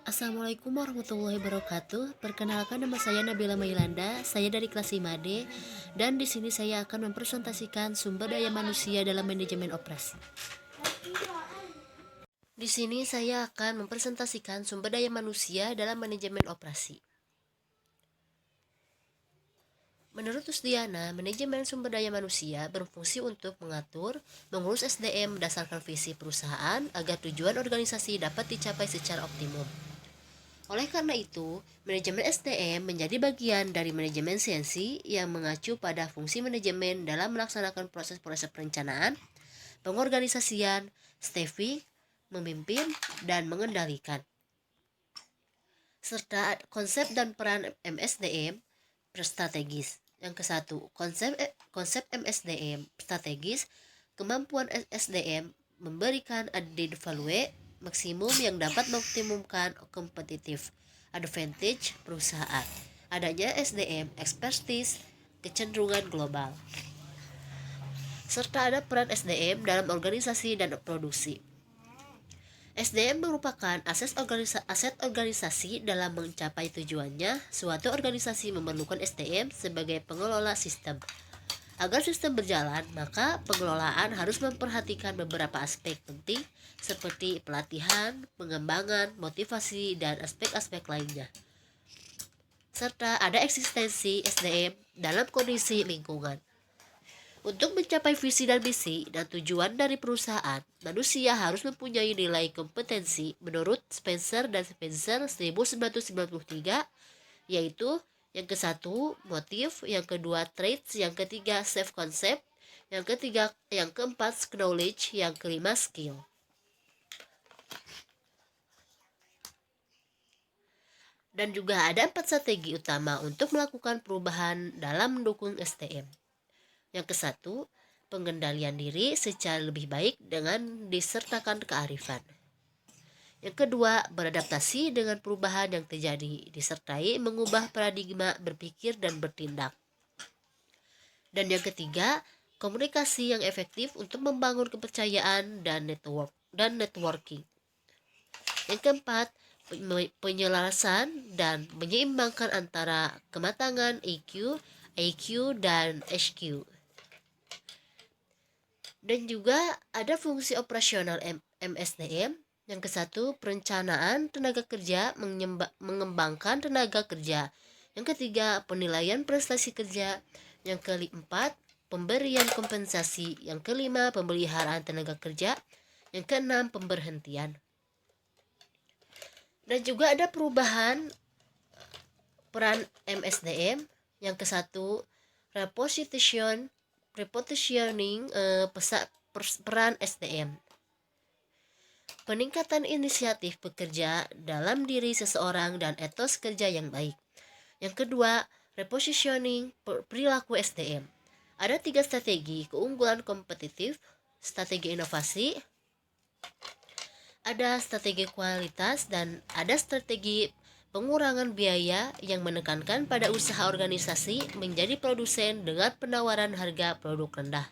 Assalamualaikum warahmatullahi wabarakatuh. Perkenalkan, nama saya Nabila Mailanda. Saya dari kelas 5D dan di sini saya akan mempresentasikan sumber daya manusia dalam manajemen operasi. Di sini saya akan mempresentasikan sumber daya manusia dalam manajemen operasi. Menurut Usdiana, manajemen sumber daya manusia berfungsi untuk mengatur, mengurus SDM berdasarkan visi perusahaan agar tujuan organisasi dapat dicapai secara optimum. Oleh karena itu, manajemen SDM menjadi bagian dari manajemen CNC yang mengacu pada fungsi manajemen dalam melaksanakan proses-proses perencanaan, pengorganisasian, staffing, memimpin, dan mengendalikan. Serta konsep dan peran MSDM strategis. Yang ke-1, konsep MSDM strategis, kemampuan SDM memberikan added value maksimum yang dapat mengoptimumkan kompetitif advantage perusahaan. Adanya SDM expertise kecenderungan global. Serta ada peran SDM dalam organisasi dan produksi. SDM merupakan aset organisasi dalam mencapai tujuannya. Suatu organisasi memerlukan SDM sebagai pengelola sistem. Agar sistem berjalan, maka pengelolaan harus memperhatikan beberapa aspek penting seperti pelatihan, pengembangan, motivasi, dan aspek-aspek lainnya. Serta ada eksistensi SDM dalam kondisi lingkungan. Untuk mencapai visi dan misi dan tujuan dari perusahaan, manusia harus mempunyai nilai kompetensi menurut Spencer dan Spencer 1993, yaitu yang ke-1 motif, yang kedua traits, yang ketiga self concept, yang keempat knowledge, yang kelima skill. Dan juga ada 4 strategi utama untuk melakukan perubahan dalam mendukung STM. Yang ke-1, pengendalian diri secara lebih baik dengan disertakan kearifan. Yang kedua, beradaptasi dengan perubahan yang terjadi, disertai mengubah paradigma berpikir dan bertindak. Dan yang ketiga, komunikasi yang efektif untuk membangun kepercayaan dan networking. Yang keempat, penyelarasan dan menyeimbangkan antara kematangan EQ, IQ, dan HQ. Dan juga ada fungsi operasional MSDM. Yang ke-1, perencanaan tenaga kerja, mengembangkan tenaga kerja. Yang ketiga, penilaian prestasi kerja. Yang keempat, pemberian kompensasi. Yang kelima, pemeliharaan tenaga kerja. Yang keenam, pemberhentian. Dan juga ada perubahan peran MSDM. Yang ke-1, repositioning peran SDM. Peningkatan inisiatif pekerja dalam diri seseorang dan etos kerja yang baik. Yang kedua, repositioning perilaku SDM. Ada 3 strategi keunggulan kompetitif, strategi inovasi, ada strategi kualitas, dan ada strategi pengurangan biaya yang menekankan pada usaha organisasi menjadi produsen dengan penawaran harga produk rendah.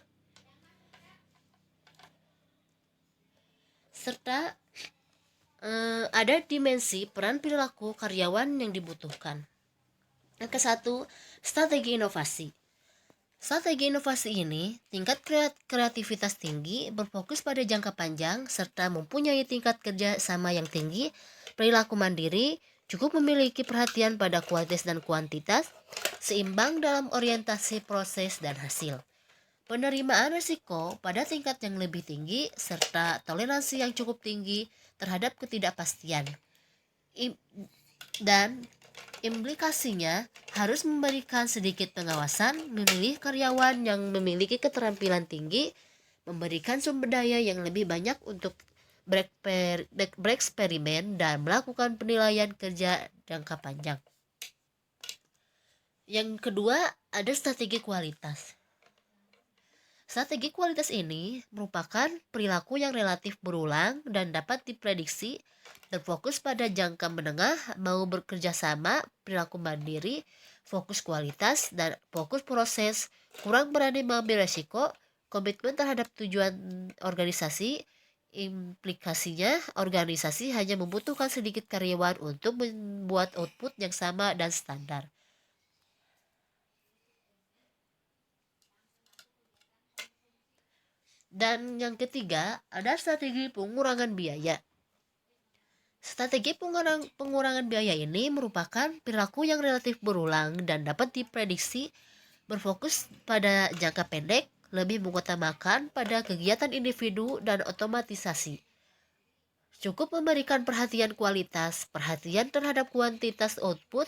Serta ada dimensi peran perilaku karyawan yang dibutuhkan. Yang ke-1, strategi inovasi. Strategi inovasi ini tingkat kreativitas tinggi, berfokus pada jangka panjang, serta mempunyai tingkat kerja sama yang tinggi, perilaku mandiri, cukup memiliki perhatian pada kualitas dan kuantitas, seimbang dalam orientasi proses dan hasil. Penerimaan risiko pada tingkat yang lebih tinggi, serta toleransi yang cukup tinggi terhadap ketidakpastian. Dan implikasinya harus memberikan sedikit pengawasan, memilih karyawan yang memiliki keterampilan tinggi, memberikan sumber daya yang lebih banyak untuk bereksperimen dan melakukan penilaian kerja jangka panjang. Yang kedua, ada strategi kualitas. Strategi kualitas ini merupakan perilaku yang relatif berulang dan dapat diprediksi, terfokus pada jangka menengah, mau bekerja sama, perilaku mandiri, fokus kualitas, dan fokus proses, kurang berani mengambil resiko, komitmen terhadap tujuan organisasi, Implikasinya, organisasi hanya membutuhkan sedikit karyawan untuk membuat output yang sama dan standar. Dan yang ketiga, ada strategi pengurangan biaya. Strategi pengurangan biaya ini merupakan perilaku yang relatif berulang dan dapat diprediksi, berfokus pada jangka pendek, lebih mengutamakan pada kegiatan individu dan otomatisasi. Cukup memberikan perhatian kualitas, perhatian terhadap kuantitas output,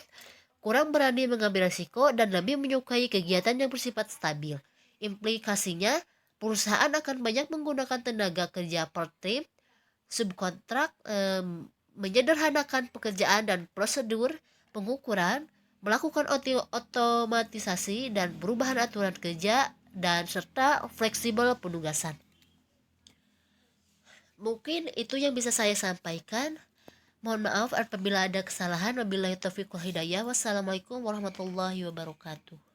kurang berani mengambil risiko, dan lebih menyukai kegiatan yang bersifat stabil. Implikasinya, perusahaan akan banyak menggunakan tenaga kerja part-time, subkontrak, menyederhanakan pekerjaan dan prosedur pengukuran, melakukan otomatisasi dan perubahan aturan kerja, dan serta fleksibel penugasan. Mungkin itu yang bisa saya sampaikan. Mohon maaf apabila ada kesalahan. Wabillahi taufiq wal hidayah. Wassalamualaikum warahmatullahi wabarakatuh.